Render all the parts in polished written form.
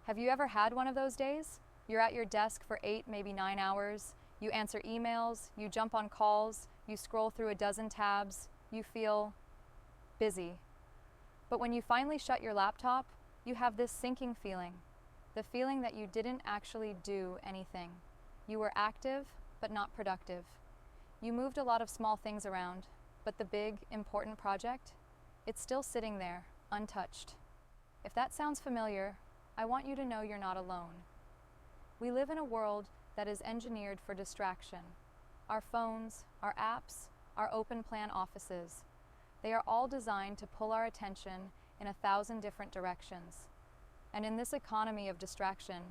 Have you ever had one of those days? You're at your desk for 8, maybe 9 hours. You answer emails, you jump on calls, you scroll through a dozen tabs, you feel busy. But when you finally shut your laptop, you have this sinking feeling. The feeling that you didn't actually do anything. You were active, but not productive. You moved a lot of small things around, but the big, important project, it's still sitting there, untouched. If that sounds familiar, I want you to know you're not alone. We live in a world that is engineered for distraction. Our phones, our apps, our open plan offices, they are all designed to pull our attention in 1,000 different directions. And in this economy of distraction,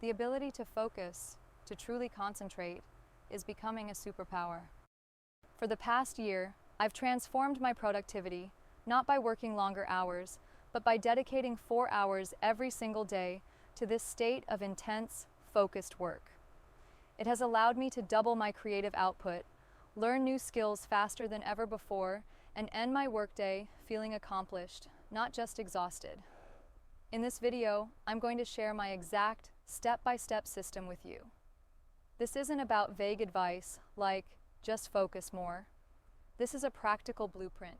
the ability to focus, to truly concentrate, is becoming a superpower. For the past year, I've transformed my productivity, not by working longer hours, but by dedicating 4 hours every single day to this state of intense, focused work. It has allowed me to double my creative output, learn new skills faster than ever before, and end my workday feeling accomplished, not just exhausted. In this video, I'm going to share my exact step-by-step system with you. This isn't about vague advice like, just focus more. This is a practical blueprint.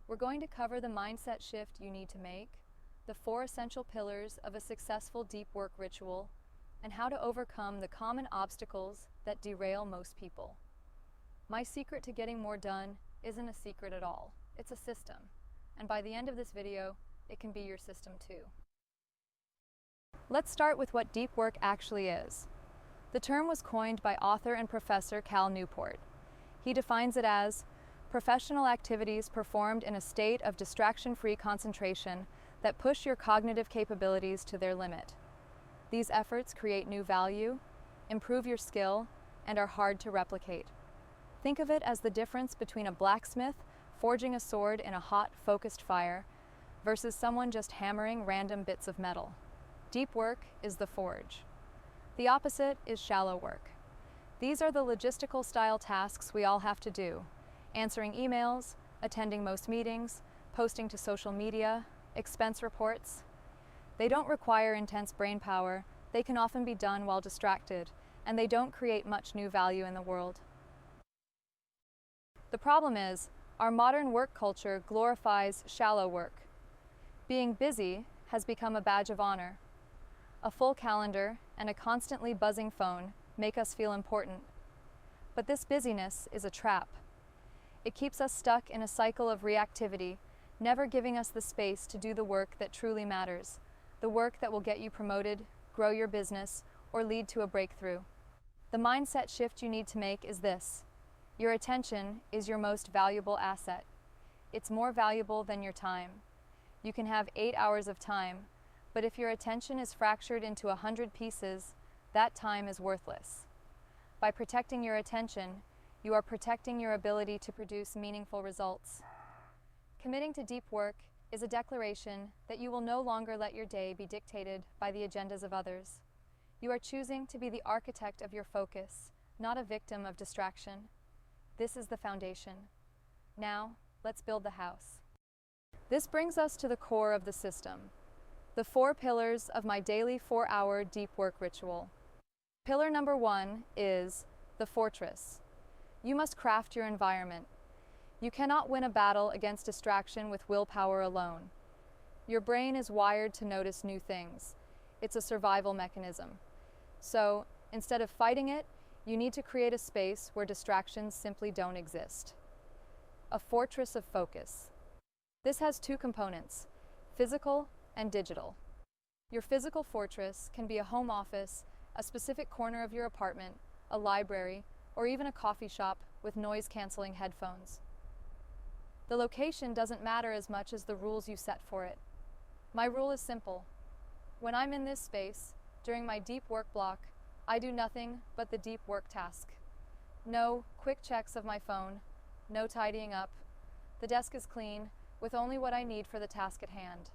We're going to cover the mindset shift you need to make, the 4 essential pillars of a successful deep work ritual, and how to overcome the common obstacles that derail most people. My secret to getting more done isn't a secret at all. It's a system. And by the end of this video, it can be your system too. Let's start with what deep work actually is. The term was coined by author and professor Cal Newport. He defines it as professional activities performed in a state of distraction-free concentration that push your cognitive capabilities to their limit. These efforts create new value, improve your skill, and are hard to replicate. Think of it as the difference between a blacksmith forging a sword in a hot, focused fire versus someone just hammering random bits of metal. Deep work is the forge. The opposite is shallow work. These are the logistical style tasks we all have to do: answering emails, attending most meetings, posting to social media, expense reports. They don't require intense brain power, they can often be done while distracted, and they don't create much new value in the world. The problem is, our modern work culture glorifies shallow work. Being busy has become a badge of honor. A full calendar and a constantly buzzing phone make us feel important. But this busyness is a trap. It keeps us stuck in a cycle of reactivity, never giving us the space to do the work that truly matters, the work that will get you promoted, grow your business, or lead to a breakthrough. The mindset shift you need to make is this: your attention is your most valuable asset. It's more valuable than your time. You can have 8 hours of time, but if your attention is fractured into 100 pieces, that time is worthless. By protecting your attention, you are protecting your ability to produce meaningful results. Committing to deep work is a declaration that you will no longer let your day be dictated by the agendas of others. You are choosing to be the architect of your focus, not a victim of distraction. This is the foundation. Now, let's build the house. This brings us to the core of the system, the 4 pillars of my daily 4-hour deep work ritual. Pillar number 1 is the fortress. You must craft your environment. You cannot win a battle against distraction with willpower alone. Your brain is wired to notice new things. It's a survival mechanism. So, instead of fighting it, you need to create a space where distractions simply don't exist. A fortress of focus. This has 2 components: physical and digital. Your physical fortress can be a home office, a specific corner of your apartment, a library, or even a coffee shop with noise-canceling headphones. The location doesn't matter as much as the rules you set for it. My rule is simple. When I'm in this space, during my deep work block, I do nothing but the deep work task. No quick checks of my phone, no tidying up. The desk is clean, with only what I need for the task at hand.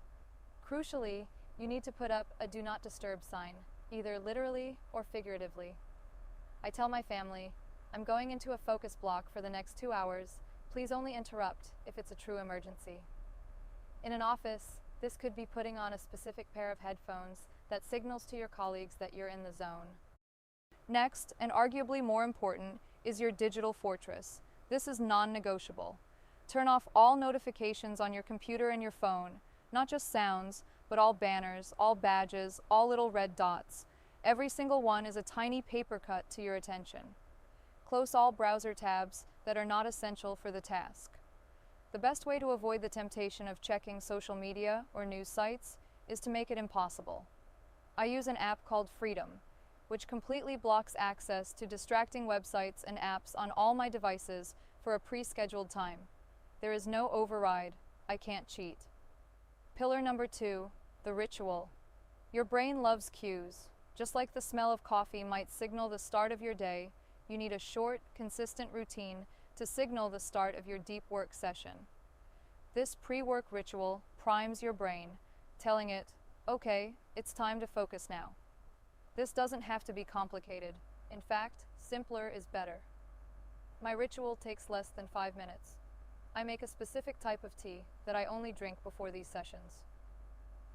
Crucially, you need to put up a do not disturb sign, either literally or figuratively. I tell my family, I'm going into a focus block for the next 2 hours. Please only interrupt if it's a true emergency. In an office, this could be putting on a specific pair of headphones that signals to your colleagues that you're in the zone. Next, and arguably more important, is your digital fortress. This is non-negotiable. Turn off all notifications on your computer and your phone, not just sounds, but all banners, all badges, all little red dots. Every single one is a tiny paper cut to your attention. Close all browser tabs that are not essential for the task. The best way to avoid the temptation of checking social media or news sites is to make it impossible. I use an app called Freedom, which completely blocks access to distracting websites and apps on all my devices for a pre-scheduled time. There is no override. I can't cheat. Pillar number 2, the ritual. Your brain loves cues. Just like the smell of coffee might signal the start of your day, you need a short, consistent routine to signal the start of your deep work session. This pre-work ritual primes your brain, telling it, okay, it's time to focus now. This doesn't have to be complicated. In fact, simpler is better. My ritual takes less than 5 minutes. I make a specific type of tea that I only drink before these sessions.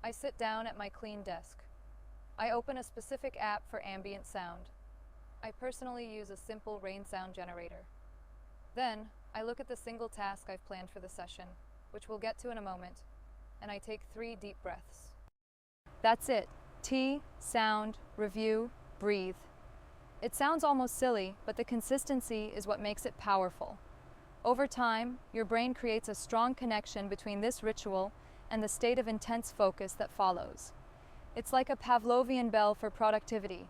I sit down at my clean desk. I open a specific app for ambient sound. I personally use a simple rain sound generator. Then, I look at the single task I've planned for the session, which we'll get to in a moment, and I take 3 deep breaths. That's it. Tea, sound, review, breathe. It sounds almost silly, but the consistency is what makes it powerful. Over time, your brain creates a strong connection between this ritual and the state of intense focus that follows. It's like a Pavlovian bell for productivity.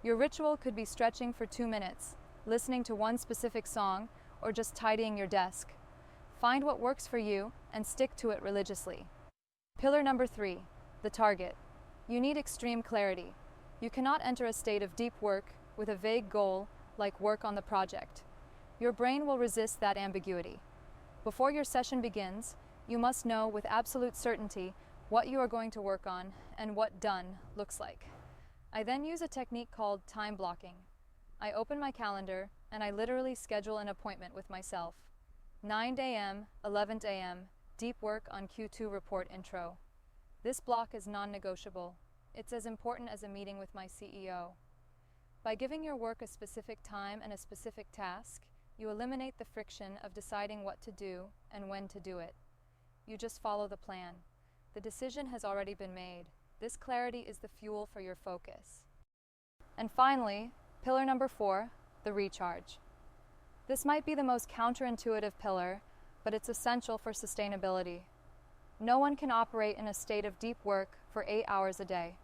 Your ritual could be stretching for 2 minutes, listening to one specific song, or just tidying your desk. Find what works for you and stick to it religiously. Pillar number 3, the target. You need extreme clarity. You cannot enter a state of deep work with a vague goal like work on the project. Your brain will resist that ambiguity. Before your session begins, you must know with absolute certainty what you are going to work on and what done looks like. I then use a technique called time blocking. I open my calendar and I literally schedule an appointment with myself. 9 a.m., 11 a.m., deep work on Q2 report intro. This block is non-negotiable. It's as important as a meeting with my CEO. By giving your work a specific time and a specific task, you eliminate the friction of deciding what to do and when to do it. You just follow the plan. The decision has already been made. This clarity is the fuel for your focus. And finally, pillar number 4, the recharge. This might be the most counterintuitive pillar, but it's essential for sustainability. No one can operate in a state of deep work for 8 hours a day.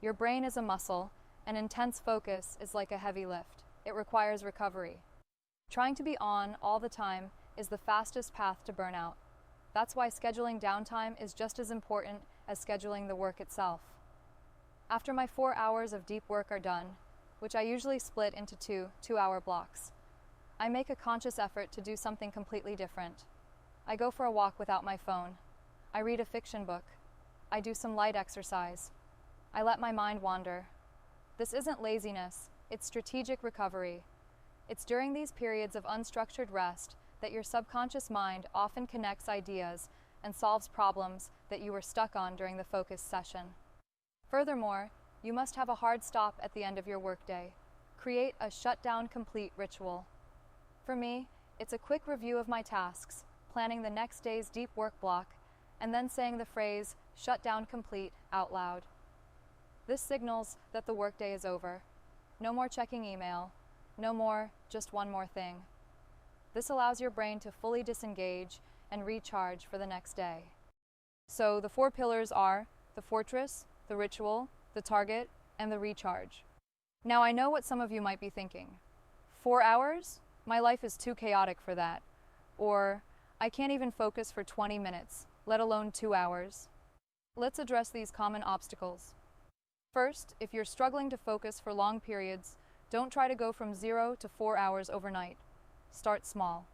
Your brain is a muscle, and intense focus is like a heavy lift. It requires recovery. Trying to be on all the time is the fastest path to burnout. That's why scheduling downtime is just as important as scheduling the work itself. After my 4 hours of deep work are done, which I usually split into 2 2-hour blocks, I make a conscious effort to do something completely different. I go for a walk without my phone. I read a fiction book. I do some light exercise. I let my mind wander. This isn't laziness, it's strategic recovery. It's during these periods of unstructured rest that your subconscious mind often connects ideas and solves problems that you were stuck on during the focus session. Furthermore, you must have a hard stop at the end of your workday. Create a shutdown complete ritual. For me, it's a quick review of my tasks, planning the next day's deep work block, and then saying the phrase, "shutdown complete," out loud. This signals that the workday is over. No more checking email. No more, just one more thing. This allows your brain to fully disengage and recharge for the next day. So the 4 pillars are the fortress, the ritual, the target, and the recharge. Now I know what some of you might be thinking. 4 hours? My life is too chaotic for that. Or, I can't even focus for 20 minutes, let alone 2 hours. Let's address these common obstacles. First, if you're struggling to focus for long periods, don't try to go from 0 to 4 hours overnight. Start small.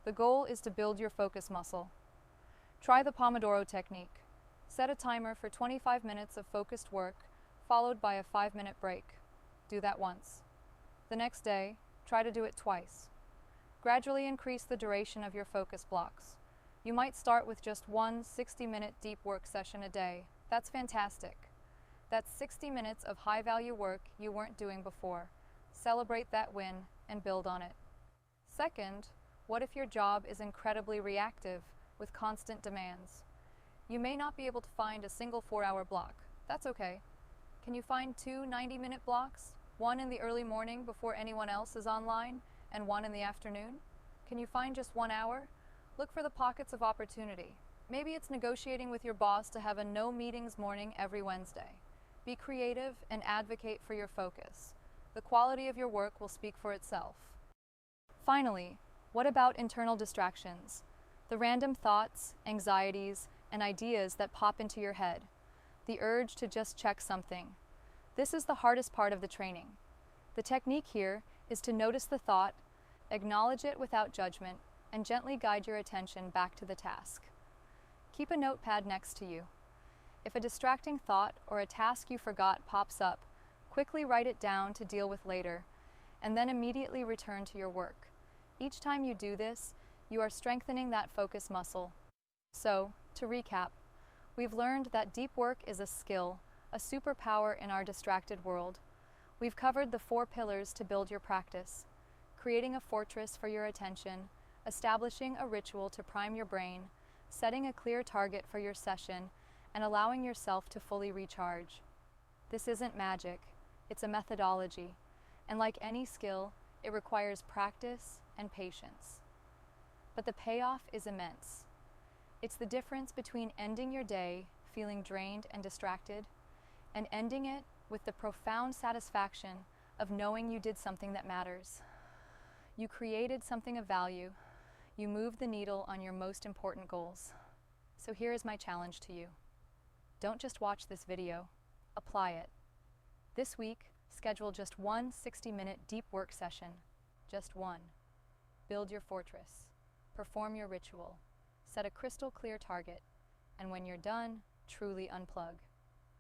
The goal is to build your focus muscle. Try the Pomodoro technique. Set a timer for 25 minutes of focused work, followed by a 5-minute break. Do that once. The next day, try to do it twice. Gradually increase the duration of your focus blocks. You might start with just one 60-minute deep work session a day. That's fantastic. That's 60 minutes of high-value work you weren't doing before. Celebrate that win and build on it. Second, what if your job is incredibly reactive with constant demands? You may not be able to find a single 4-hour block. That's okay. Can you find 2 90-minute blocks? One in the early morning before anyone else is online, and one in the afternoon? Can you find just 1 hour? Look for the pockets of opportunity. Maybe it's negotiating with your boss to have a no meetings morning every Wednesday. Be creative and advocate for your focus. The quality of your work will speak for itself. Finally, what about internal distractions? The random thoughts, anxieties, and ideas that pop into your head. The urge to just check something. This is the hardest part of the training. The technique here is to notice the thought, acknowledge it without judgment, and gently guide your attention back to the task. Keep a notepad next to you. If a distracting thought or a task you forgot pops up, quickly write it down to deal with later, and then immediately return to your work. Each time you do this, you are strengthening that focus muscle. So, to recap, we've learned that deep work is a skill, a superpower in our distracted world. We've covered the 4 pillars to build your practice: creating a fortress for your attention, establishing a ritual to prime your brain, setting a clear target for your session, and allowing yourself to fully recharge. This isn't magic, it's a methodology, and like any skill, it requires practice and patience. But the payoff is immense. It's the difference between ending your day feeling drained and distracted, and ending it with the profound satisfaction of knowing you did something that matters. You created something of value. You moved the needle on your most important goals. So here is my challenge to you. Don't just watch this video, apply it. This week, schedule just one 60-minute deep work session. Just one. Build your fortress. Perform your ritual. Set a crystal clear target. And when you're done, truly unplug.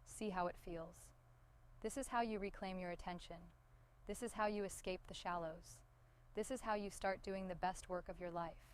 See how it feels. This is how you reclaim your attention. This is how you escape the shallows. This is how you start doing the best work of your life.